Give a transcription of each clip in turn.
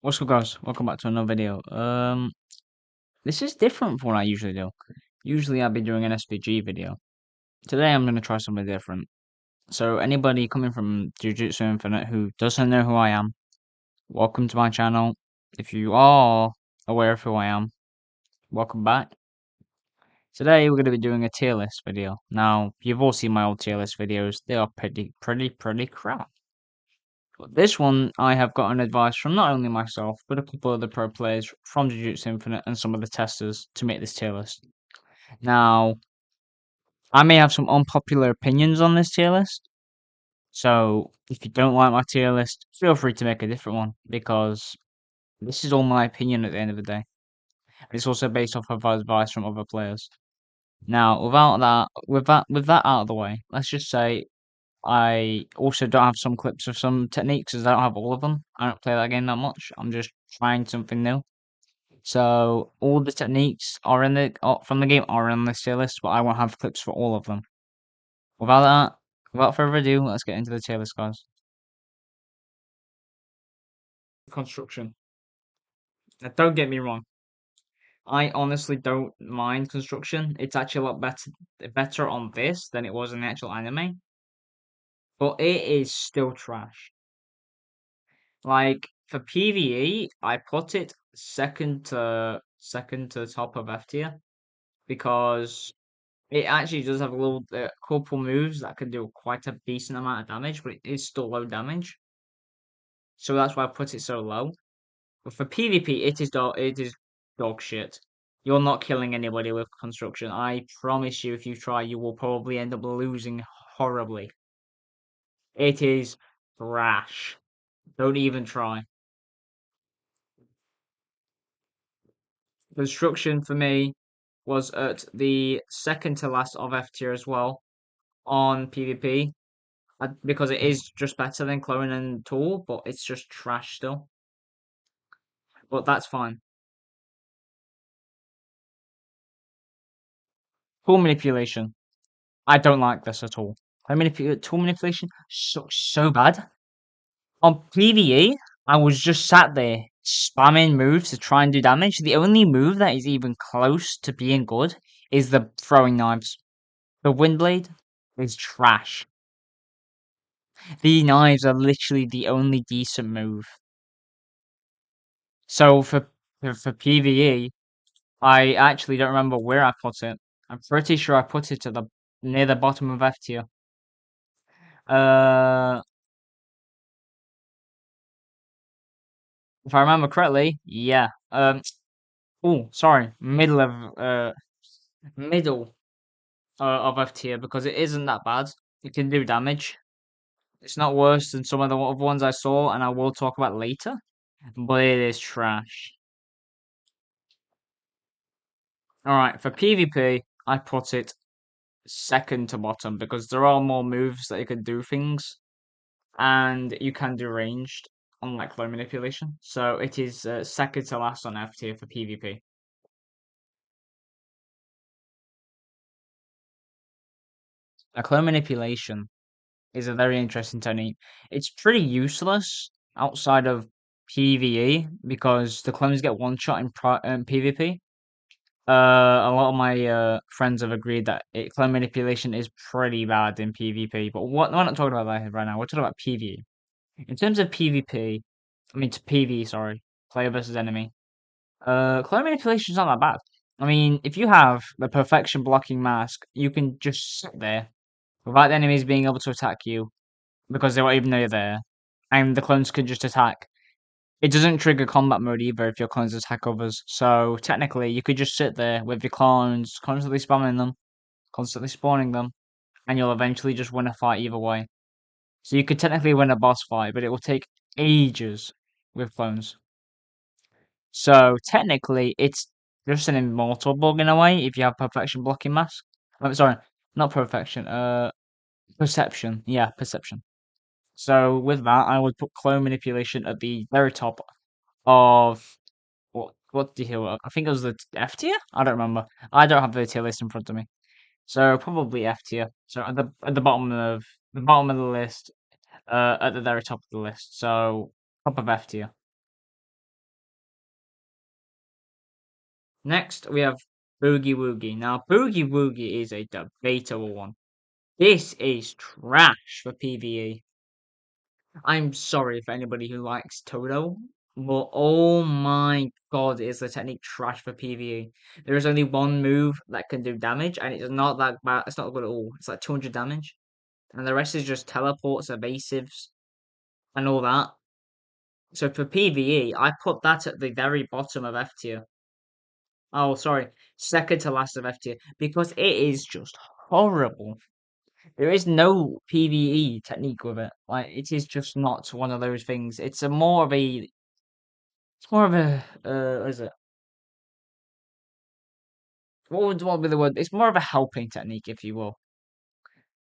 What's up, guys? Welcome back to another video. This is different from what I usually do. Usually I'll be doing an SPG video. Today I'm gonna try something different. So anybody coming from Jujutsu Infinite who doesn't know who I am, welcome to my channel. If you are aware of who I am, welcome back. Today we're gonna be doing a tier list video. Now you've all seen my old tier list videos. They are pretty crap. But this one, I have gotten advice from not only myself, but a couple of the pro players from Jujutsu Infinite and some of the testers to make this tier list. Now, I may have some unpopular opinions on this tier list, so if you don't like my tier list, feel free to make a different one, because this is all my opinion at the end of the day. It's also based off of advice from other players. Now, with that out of the way, let's just say I also don't have some clips of some techniques, as I don't have all of them. I don't play that game that much. I'm just trying something new. So all the techniques are in the from the game are in this tier list, but I won't have clips for all of them. Without that, without further ado, let's get into the tier list, guys. Construction. Now, don't get me wrong. I honestly don't mind construction. It's actually a lot better on this than it was in the actual anime, but it is still trash. Like for PVE, I put it second to the top of F tier because it actually does have a little couple moves that can do quite a decent amount of damage, but it is still low damage. So that's why I put it so low. But for PvP, it is dog shit. You're not killing anybody with construction. I promise you, if you try, you will probably end up losing horribly. It is trash. Don't even try. Construction for me was at the second to last of F tier as well on PvP because it is just better than Clone and Tool, but it's just trash still. But that's fine. Tool manipulation. I don't like this at all. Tool manipulation sucks so bad. On PvE, I was just sat there spamming moves to try and do damage. The only move that is even close to being good is the throwing knives. The Windblade is trash. The knives are literally the only decent move. So for PvE, I actually don't remember where I put it. I'm pretty sure I put it at the near the bottom of F tier. Uh, if I remember correctly, yeah. Oh, sorry, middle of F tier because it isn't that bad. It can do damage. It's not worse than some of the other ones I saw, and I will talk about later. But it is trash. All right, for PvP, I put it second to bottom because there are more moves that you can do things, and you can do ranged, unlike flow manipulation. So it is second to last on F tier for PvP. A clone manipulation is a very interesting technique. It's pretty useless outside of PvE because the clones get one shot in PvP. A lot of my friends have agreed that clone manipulation is pretty bad in PvP. But we're not talking about that right now. We're talking about PvE. In terms of PvP, I mean to PvE, sorry, player versus enemy. Clone manipulation is not that bad. I mean, if you have the perfection blocking mask, you can just sit there without the enemies being able to attack you because they won't even know you're there, and the clones can just attack. It doesn't trigger combat mode either if your clones attack others, so technically you could just sit there with your clones, constantly spamming them, constantly spawning them, and you'll eventually just win a fight either way. So you could technically win a boss fight, but it will take ages with clones. So technically, it's just an immortal bug in a way if you have perfection blocking mask. I'm sorry, not perfection. Perception. Yeah, perception. So with that, I would put clone manipulation at the very top of what the hell? I think it was the F tier. I don't remember. I don't have the tier list in front of me, so probably F tier. So at the bottom of the list, at the very top of the list. So top of F tier. Next, we have Boogie Woogie. Now, Boogie Woogie is a debatable one. This is trash for PvE. I'm sorry for anybody who likes Toto, but oh my god, is the technique trash for PvE. There is only one move that can do damage, and it's not that bad. It's not good at all. It's like 200 damage, and the rest is just teleports, evasives, and all that. So for PvE, I put that at the very bottom of F tier. Oh, sorry, second to last of F tier because it is just horrible. There is no PvE technique with it. Like it is just not one of those things. It's more of a what is it? What would be the word? It's more of a helping technique, if you will.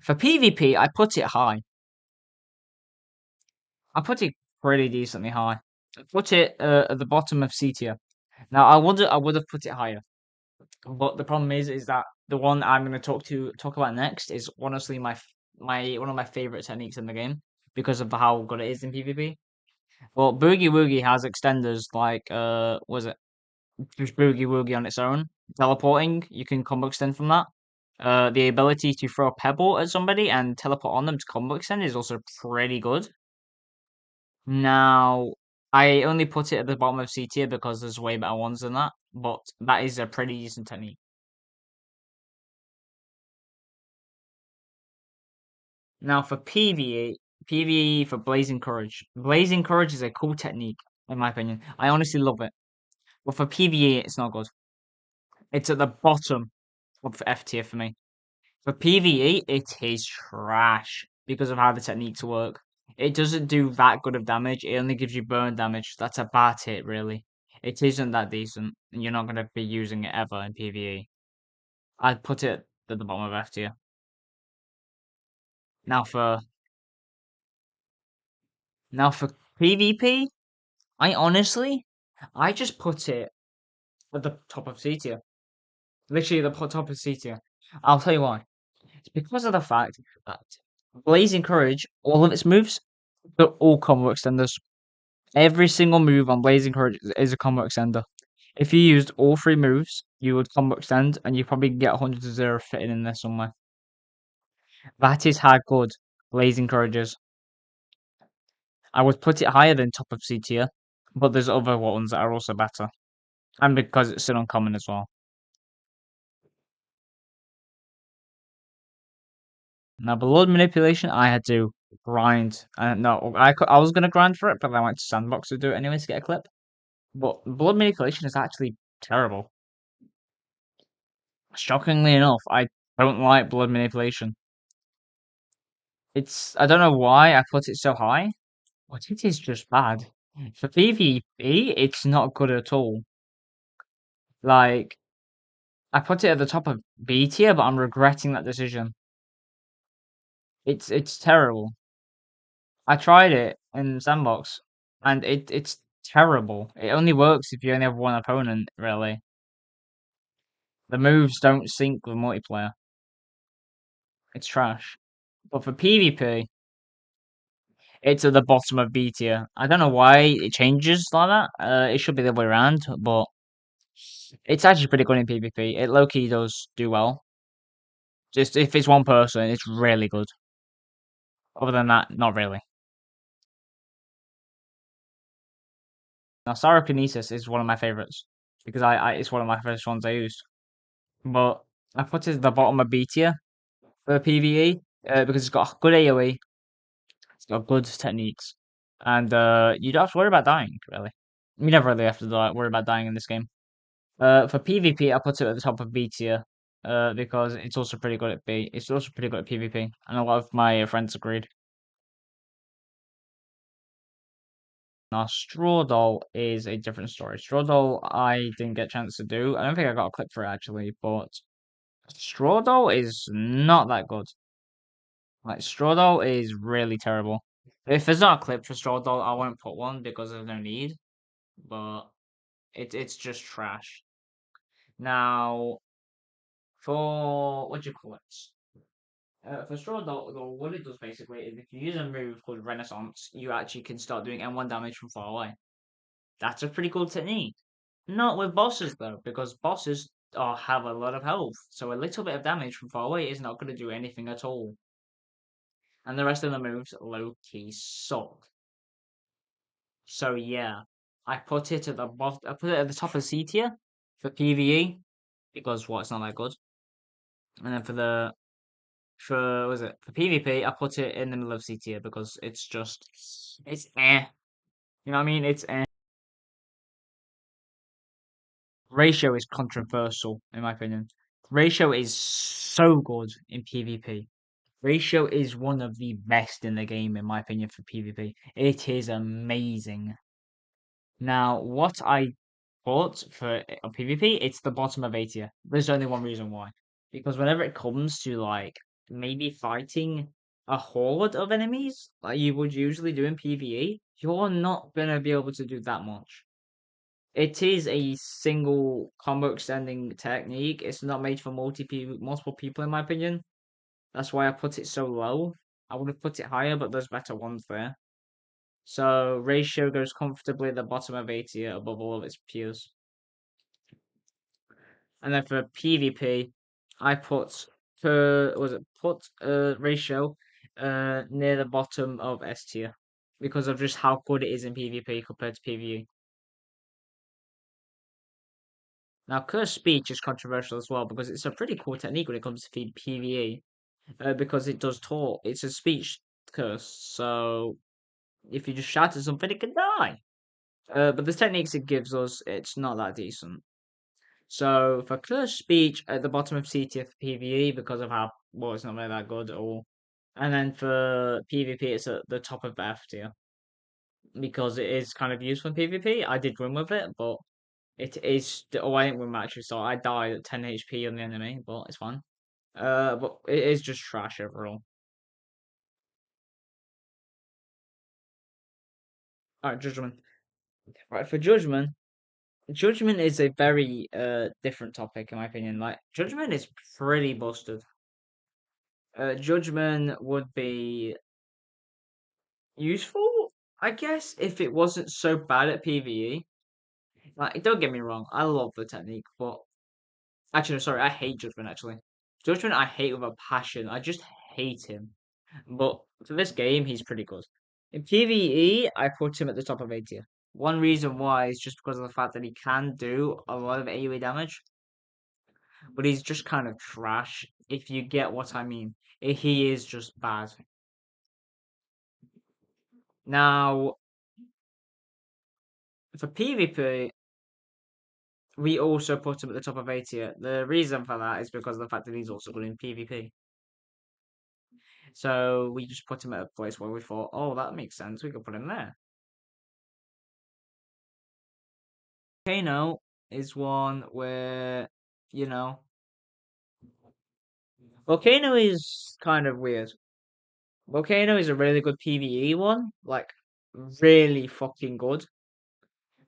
For PvP, I put it high. I put it pretty decently high. I put it at the bottom of C tier. Now I would have put it higher, but the problem is that the one I'm going to talk about next is honestly my one of my favorite techniques in the game because of how good it is in PvP. Well, Boogie Woogie has extenders like was it just Boogie Woogie on its own, teleporting. You can combo extend from that. The ability to throw a pebble at somebody and teleport on them to combo extend is also pretty good. Now, I only put it at the bottom of C tier because there's way better ones than that, but that is a pretty decent technique. Now for PvE for Blazing Courage. Blazing Courage is a cool technique, in my opinion. I honestly love it. But for PvE, it's not good. It's at the bottom of F tier for me. For PvE, it is trash because of how the techniques work. It doesn't do that good of damage. It only gives you burn damage. That's about it, really. It isn't that decent, and you're not going to be using it ever in PvE. I'd put it at the bottom of F tier. Now for now for PvP, I just put it at the top of C tier. Literally the top of C tier. I'll tell you why. It's because of the fact that Blazing Courage, all of its moves, they're all combo extenders. Every single move on Blazing Courage is a combo extender. If you used all three moves, you would combo extend, and you probably get 100 to 0 fitting in there somewhere. That is how good Blazing Courage is. I would put it higher than top of C tier, but there's other ones that are also better. And because it's still uncommon as well. Now, Blood Manipulation, I had to grind. No, I was going to grind for it, but I went to Sandbox to do it anyway to get a clip. But Blood Manipulation is actually terrible. Shockingly enough, I don't like Blood Manipulation. I don't know why I put it so high, but it is just bad. For PvP, it's not good at all. Like, I put it at the top of B tier, but I'm regretting that decision. It's terrible. I tried it in Sandbox, and it's terrible. It only works if you only have one opponent, really. The moves don't sync with multiplayer. It's trash. But for PvP, it's at the bottom of B tier. I don't know why it changes like that. It should be the other way around, but it's actually pretty good in PvP. It low key does do well. Just if it's one person, it's really good. Other than that, not really. Now, Sarakinis is one of my favorites because it's one of my first ones I used. But I put it at the bottom of B tier for PvE because it's got good AoE, it's got good techniques, and you don't have to worry about dying really. You never really have to worry about dying in this game. For PvP, I put it at the top of B tier because it's also pretty good at B. It's also pretty good at PvP, and a lot of my friends agreed. Now, Straw Doll is a different story. Straw Doll, I didn't get a chance to do. I don't think I got a clip for it actually, but Straw Doll is not that good. Like Straw Doll is really terrible. If there's not a clip for Straw Doll, I won't put one because there's no need. But it's just trash. Now, for what do you call it? For Straw Doll, what it does basically is if you use a move called Renaissance, you actually can start doing M1 damage from far away. That's a pretty cool technique. Not with bosses though, because bosses have a lot of health, so a little bit of damage from far away is not going to do anything at all. And the rest of the moves low key suck. So yeah, I put it at the bottom. I put it at the top of C tier for PVE because it's not that good. And then for was it for PvP, I put it in the middle of C tier because it's eh. You know what I mean? It's eh. Ratio is controversial in my opinion. Ratio is so good in PvP. Ratio is one of the best in the game in my opinion for PvP. It is amazing. Now, what I bought for on PvP, it's the bottom of A tier. There's only one reason why. Because whenever it comes to like maybe fighting a horde of enemies, like you would usually do in PvE, you're not gonna be able to do that much. It is a single combo extending technique. It's not made for multiple people, in my opinion. That's why I put it so low. I would have put it higher, but there's better ones there. So ratio goes comfortably at the bottom of A tier above all of its peers. And then for PvP, I put ratio near the bottom of S tier because of just how good it is in PvP compared to PvE. Now, curse speech is controversial as well because it's a pretty cool technique when it comes to PvE because it does talk. It's a speech curse, so if you just shout at something, it can die. But the techniques it gives us, it's not that decent. So for curse speech at the bottom of C tier for PvE because of how well it's not really that good at all. And then for PvP it's at the top of F tier because it is kind of useful in PvP. I did win with it, but it is oh I didn't win matches, so I died at 10 HP on the enemy, but it's fine. But it is just trash overall. Alright, judgment. Right, for judgment, judgment is a very different topic in my opinion. Like judgment is pretty busted. Judgment would be useful, I guess, if it wasn't so bad at PvE. Like, don't get me wrong, I love the technique, but actually, no, sorry, I hate Judgment. Actually, Judgment, I hate with a passion. I just hate him. But for this game, he's pretty good. In PvE, I put him at the top of A tier. One reason why is just because of the fact that he can do a lot of AoE damage, but he's just kind of trash. If you get what I mean, he is just bad. Now, for PvP, we also put him at the top of A tier. The reason for that is because of the fact that he's also good in PvP. So we just put him at a place where we thought, oh, that makes sense. We could put him there. Volcano is one where, you know, Volcano is kind of weird. Volcano is a really good PvE one, like really fucking good.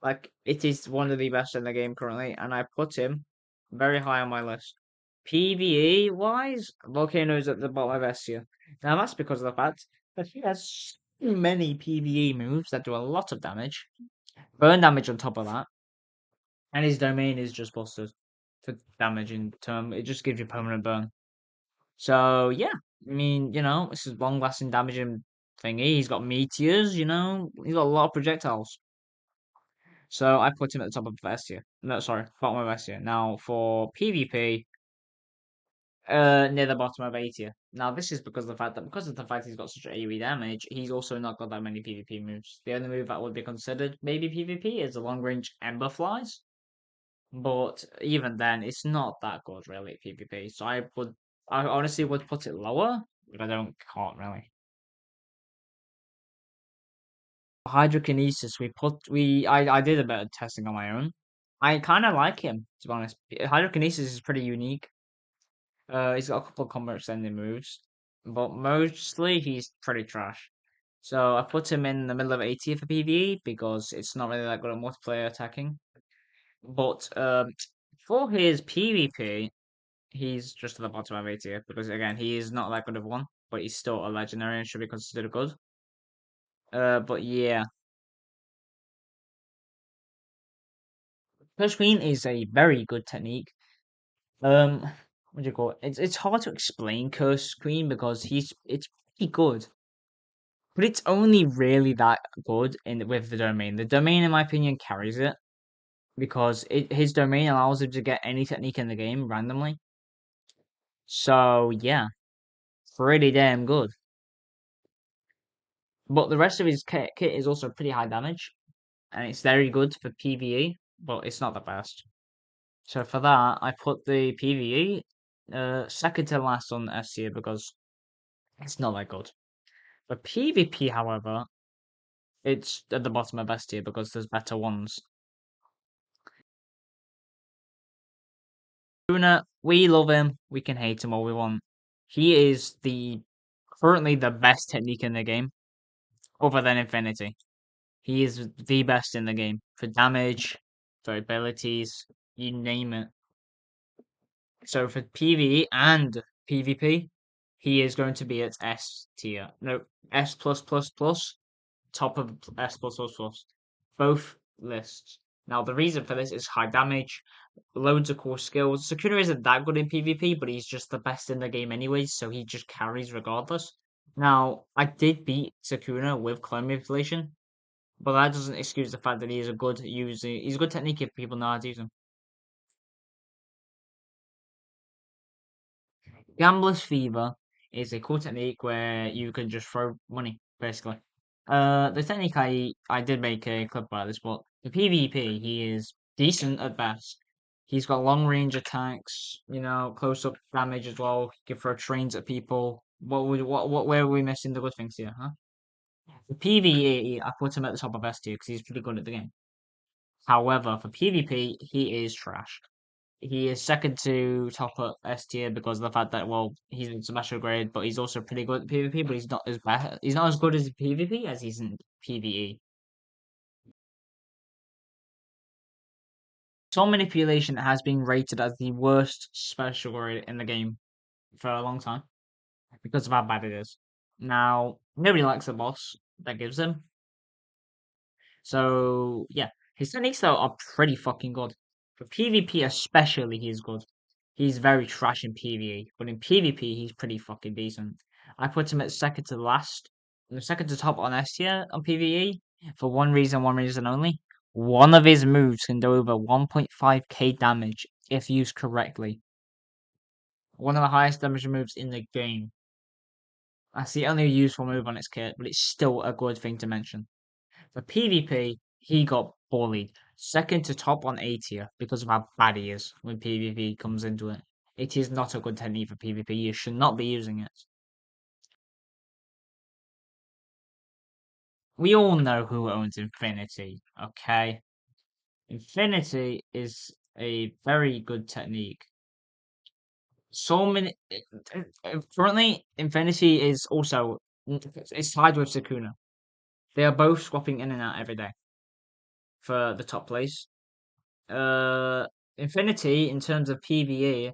Like it is one of the best in the game currently, and I put him very high on my list. PvE wise, Volcano is at the bottom of S tier. Now that's because of the fact that he has so many PvE moves that do a lot of damage, burn damage on top of that, and his domain is just busted for damage in term. It just gives you permanent burn. So yeah, I mean, this is long lasting damaging thingy. He's got meteors, he's got a lot of projectiles. So I put him at the top of S tier. No, sorry, bottom of S tier. Now for PvP, near the bottom of A tier. Now this is because of the fact he's got such AoE damage, he's also not got that many PvP moves. The only move that would be considered maybe PvP is the long range Ember Flies. But even then, it's not that good really at PvP. So I honestly would put it lower, but can't really. Hydrokinesis, I did a bit of testing on my own. I kind of like him, to be honest. Hydrokinesis is pretty unique. He's got a couple of combo extending moves, but mostly he's pretty trash. So I put him in the middle of A tier for PvE because it's not really that good at multiplayer attacking. But for his PvP, he's just at the bottom of A tier because again he is not that good of one, but he's still a legendary and should be considered good. But yeah, Curse Queen is a very good technique. What do you call it? It's hard to explain Curse Queen because it's pretty good, but it's only really that good in with the domain. The domain, in my opinion, carries it because his domain allows him to get any technique in the game randomly. So yeah, pretty damn good. But the rest of his kit is also pretty high damage, and it's very good for PVE, but it's not the best. So for that, I put the PVE second to last on S tier because it's not that good. For PvP, however, it's at the bottom of S tier because there's better ones. Sukuna, we love him. We can hate him all we want. He is currently the best technique in the game, other than Infinity. He is the best in the game for damage, for abilities, you name it. So for PvE and PvP, he is going to be at S tier. No, S plus plus plus, top of S plus plus plus. Both lists. Now the reason for this is high damage, loads of core skills. Sukuna isn't that good in PvP, but he's just the best in the game anyway, so he just carries regardless. Now, I did beat Sukuna with clone manipulation, but that doesn't excuse the fact that he is a good user. He's a good technique if people know how to use him. Gambler's Fever is a cool technique where you can just throw money, basically. The technique I did make a clip about this, but the PvP he is decent at best. He's got long range attacks, close up damage as well. He can throw trains at people. Where are we missing the good things here, huh? The PvE I put him at the top of S tier because he's pretty good at the game. However, for PvP he is trash. He is second to top at S tier because of the fact that he's in special grade, but he's also pretty good at PvP. But he's not as bad. He's not as good as PvP as he's in PvE. Soul Manipulation has been rated as the worst special grade in the game for a long time because of how bad it is. Now nobody likes the boss that gives him. So yeah, his techniques though are pretty fucking good. For PvP especially, he's good. He's very trash in PvE, but in PvP he's pretty fucking decent. I put him at second to last, second to top on S tier on PvE for one reason only. One of his moves can do over 1.5k damage if used correctly. One of the highest damage moves in the game. That's the only useful move on its kit, but it's still a good thing to mention. For PvP, he got bullied. Second to top on A tier because of how bad he is when PvP comes into it. It is not a good technique for PvP. You should not be using it. We all know who owns Infinity, okay? Infinity is a very good technique. So many. Currently, Infinity is also. It's tied with Sukuna. They are both swapping in and out every day for the top place. Infinity, in terms of PvE,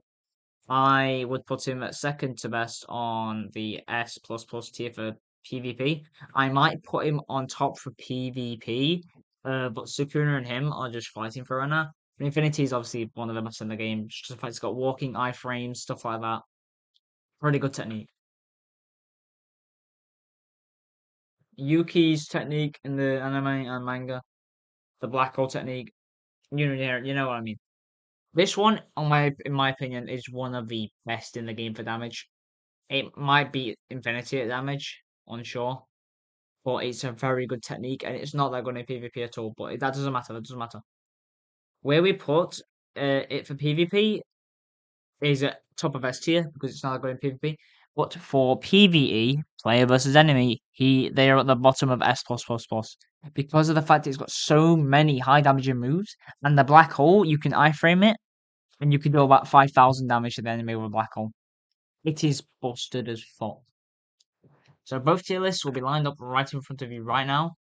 I would put him at second to best on the S plus plus tier for PvP. I might put him on top for PvP, but Sukuna and him are just fighting for honor. Infinity is obviously one of the best in the game. Just the fact it's got walking iframes, stuff like that. Pretty good technique. Yuki's technique in the anime and manga, the black hole technique. You know what I mean. This one, in my opinion, is one of the best in the game for damage. It might be Infinity at damage, unsure, but it's a very good technique, and it's not that good in PvP at all. But that doesn't matter. That doesn't matter. Where we put it for PvP is at top of S tier because it's not that good in PvP. But for PvE, player versus enemy, they are at the bottom of S plus plus plus because of the fact it's got so many high damaging moves, and the black hole you can iframe it, and you can do about 5,000 damage to the enemy with a black hole. It is busted as fuck. So both tier lists will be lined up right in front of you right now.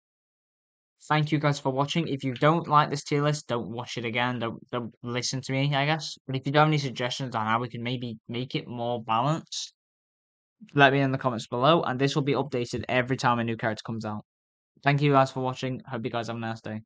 Thank you guys for watching. If you don't like this tier list, don't watch it again. Don't listen to me, I guess. But if you do have any suggestions on how we can maybe make it more balanced, let me know in the comments below. And this will be updated every time a new character comes out. Thank you guys for watching. Hope you guys have a nice day.